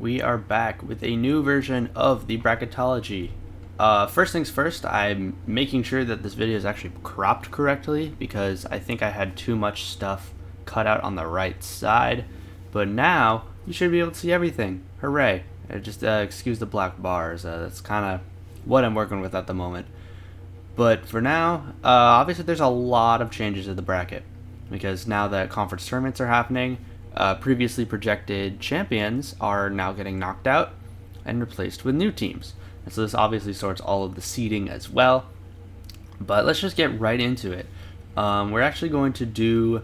We are back with a new version of the Bracketology. First things first, I'm making sure that this video is actually cropped correctly because I think I had too much stuff cut out on the right side. But now, you should be able to see everything. Hooray. Just excuse the black bars. That's kind of what I'm working with at the moment. But for now, obviously there's a lot of changes to the bracket because now that conference tournaments are happening, previously projected champions are now getting knocked out and replaced with new teams. And so this obviously sorts all of the seeding as well. But let's just get right into it. We're actually going to do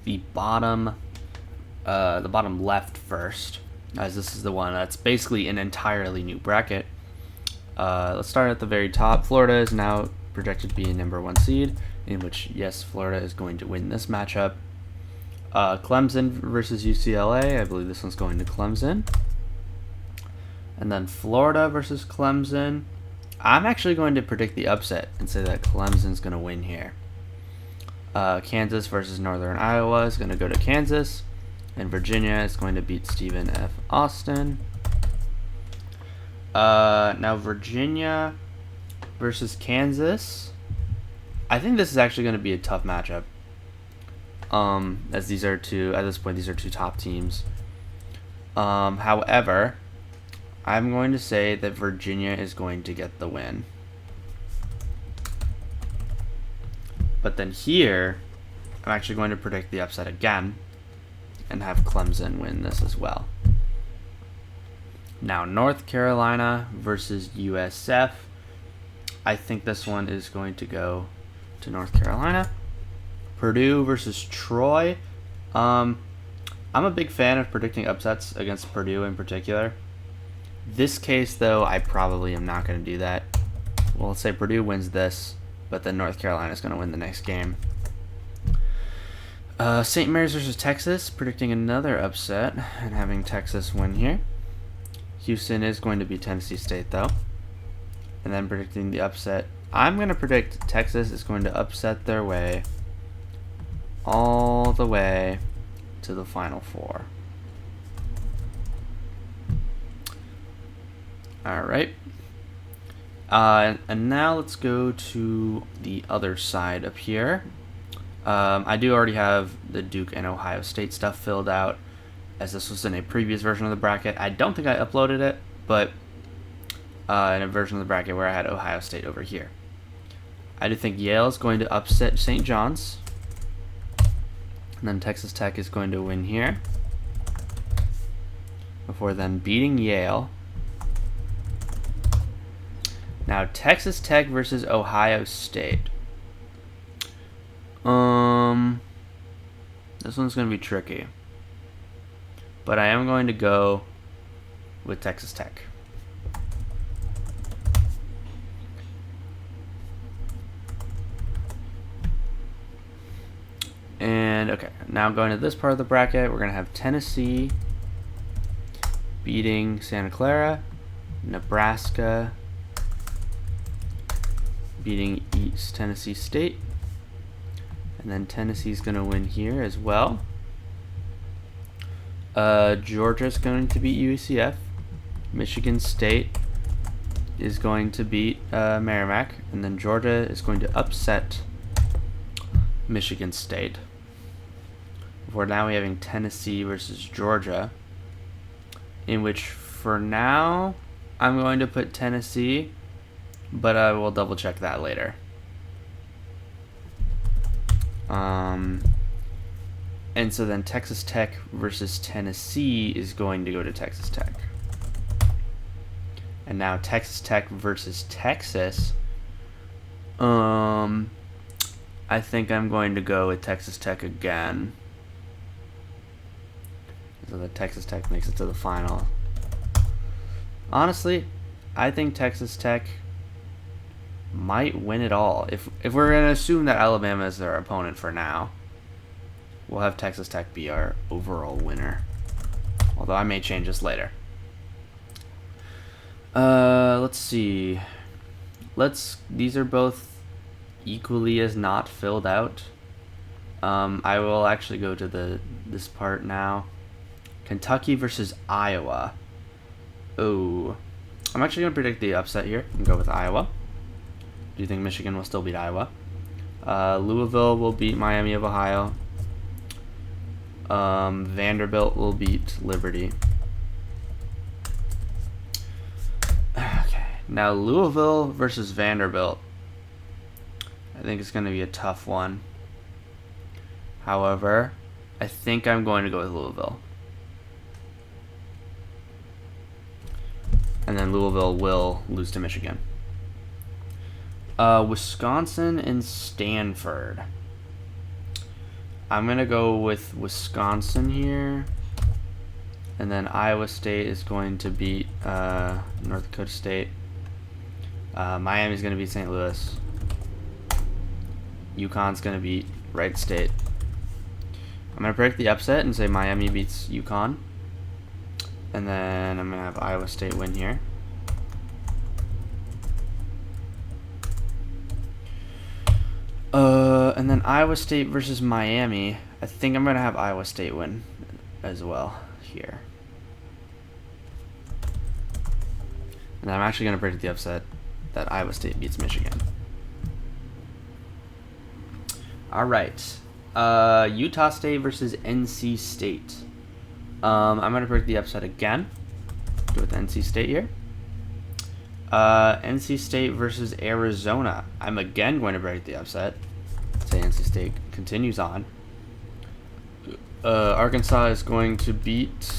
the bottom left first, as this is the one that's basically an entirely new bracket. Let's start at the very top. Florida is now projected to be a number 1 seed, in which, yes, Florida is going to win this matchup. Clemson versus UCLA. I believe this one's going to Clemson. And then Florida versus Clemson. I'm actually going to predict the upset and say that Clemson's going to win here. Kansas versus Northern Iowa is going to go to Kansas. And Virginia is going to beat Stephen F. Austin. Now Virginia versus Kansas. I think this is actually going to be a tough matchup. As these are at this point, these are two top teams. However, I'm going to say that Virginia is going to get the win. But then here, I'm actually going to predict the upset again and have Clemson win this as well. Now, North Carolina versus USF. I think this one is going to go to North Carolina. Purdue versus Troy. I'm a big fan of predicting upsets against Purdue in particular. This case, though, I probably am not going to do that. Well, let's say Purdue wins this, but then North Carolina is going to win the next game. St. Mary's versus Texas. Predicting another upset and having Texas win here. Houston is going to be Tennessee State, though. And then predicting the upset. I'm going to predict Texas is going to upset their way all the way to the Final Four. Alright. And now let's go to the other side up here. I do already have the Duke and Ohio State stuff filled out, as this was in a previous version of the bracket. I don't think I uploaded it, but in a version of the bracket where I had Ohio State over here. I do think Yale is going to upset St. John's. And then Texas Tech is going to win here, before then beating Yale. Now Texas Tech versus Ohio State. This one's going to be tricky. But I am going to go with Texas Tech. And okay, now going to this part of the bracket, we're going to have Tennessee beating Santa Clara, Nebraska beating East Tennessee State, and then Tennessee's going to win here as well. Georgia's going to beat UCF. Michigan State is going to beat Merrimack, and then Georgia is going to upset Michigan State. For now, we're having Tennessee versus Georgia, in which for now I'm going to put Tennessee, but I will double check that later. And so then Texas Tech versus Tennessee is going to go to Texas Tech. And now Texas Tech versus Texas. I think I'm going to go with Texas Tech again. So that Texas Tech makes it to the final. Honestly, I think Texas Tech might win it all. If we're going to assume that Alabama is their opponent for now, we'll have Texas Tech be our overall winner. Although I may change this later. Let's see. These are both equally as not filled out. I will actually go to this part now. Kentucky versus Iowa. Oh, I'm actually going to predict the upset here and go with Iowa. Do you think Michigan will still beat Iowa? Louisville will beat Miami of Ohio. Vanderbilt will beat Liberty. Okay, now Louisville versus Vanderbilt. I think it's going to be a tough one. However, I think I'm going to go with Louisville. And then Louisville will lose to Michigan. Wisconsin and Stanford. I'm going to go with Wisconsin here. And then Iowa State is going to beat North Dakota State. Miami's going to beat St. Louis. UConn's going to beat Wright State. I'm going to predict the upset and say Miami beats UConn. And then I'm going to have Iowa State win here. And then Iowa State versus Miami. I think I'm going to have Iowa State win as well here. And I'm actually going to predict the upset that Iowa State beats Michigan. All right. Utah State versus NC State. I'm going to predict the upset again. Go with NC State here. NC State versus Arizona. I'm again going to predict the upset. Say NC State continues on. Arkansas is going to beat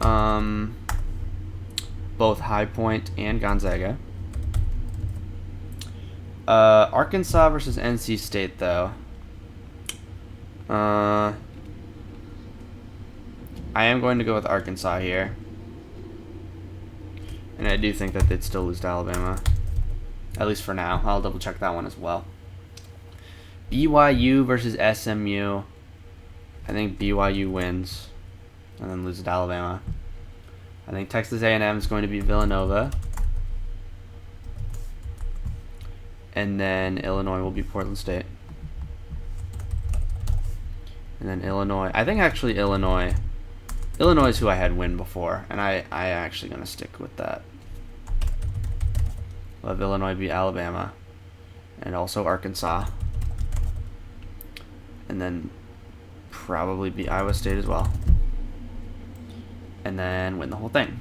both High Point and Gonzaga. Arkansas versus NC State, though. I am going to go with Arkansas here. And I do think that they'd still lose to Alabama. At least for now. I'll double check that one as well. BYU versus SMU. I think BYU wins. And then loses to Alabama. I think Texas A&M is going to beat Villanova. And then Illinois will beat Portland State. And then Illinois. I think actually Illinois is who I had win before. And I actually going to stick with that. We'll have Illinois beat Alabama. And also Arkansas. And then probably beat Iowa State as well. And then win the whole thing.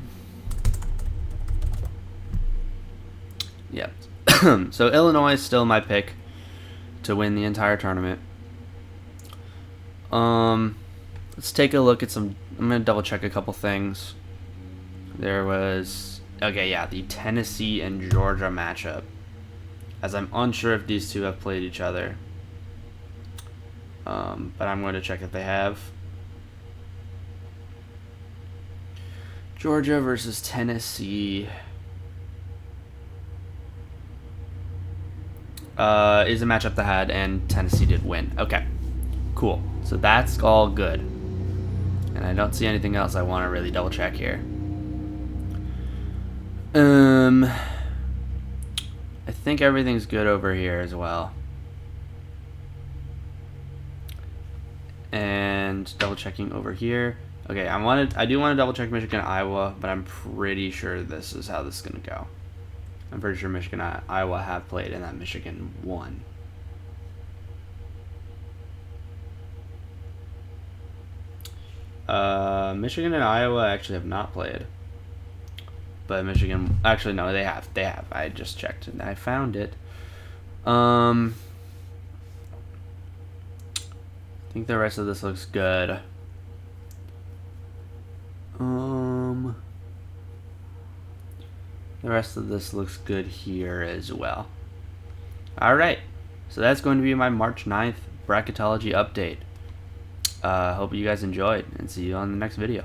Yep. So Illinois is still my pick to win the entire tournament. Let's take a look at some. I'm gonna double check a couple things. There was the Tennessee and Georgia matchup, as I'm unsure if these two have played each other. But I'm going to check if they have. Georgia versus Tennessee. Is a matchup that had, and Tennessee did win. Okay, cool. So that's all good. And I don't see anything else I want to really double check here. I think everything's good over here as well. And double checking over here. Okay, I do want to double check Michigan, Iowa, but I'm pretty sure this is how this is going to go. I'm pretty sure Michigan and Iowa have played and that Michigan won. Michigan and Iowa actually have not played. But Michigan, actually no, they have. I just checked and I found it. I think the rest of this looks good. The rest of this looks good here as well. Alright, so that's going to be my March 9th Bracketology update. Hope you guys enjoyed, and see you on the next video.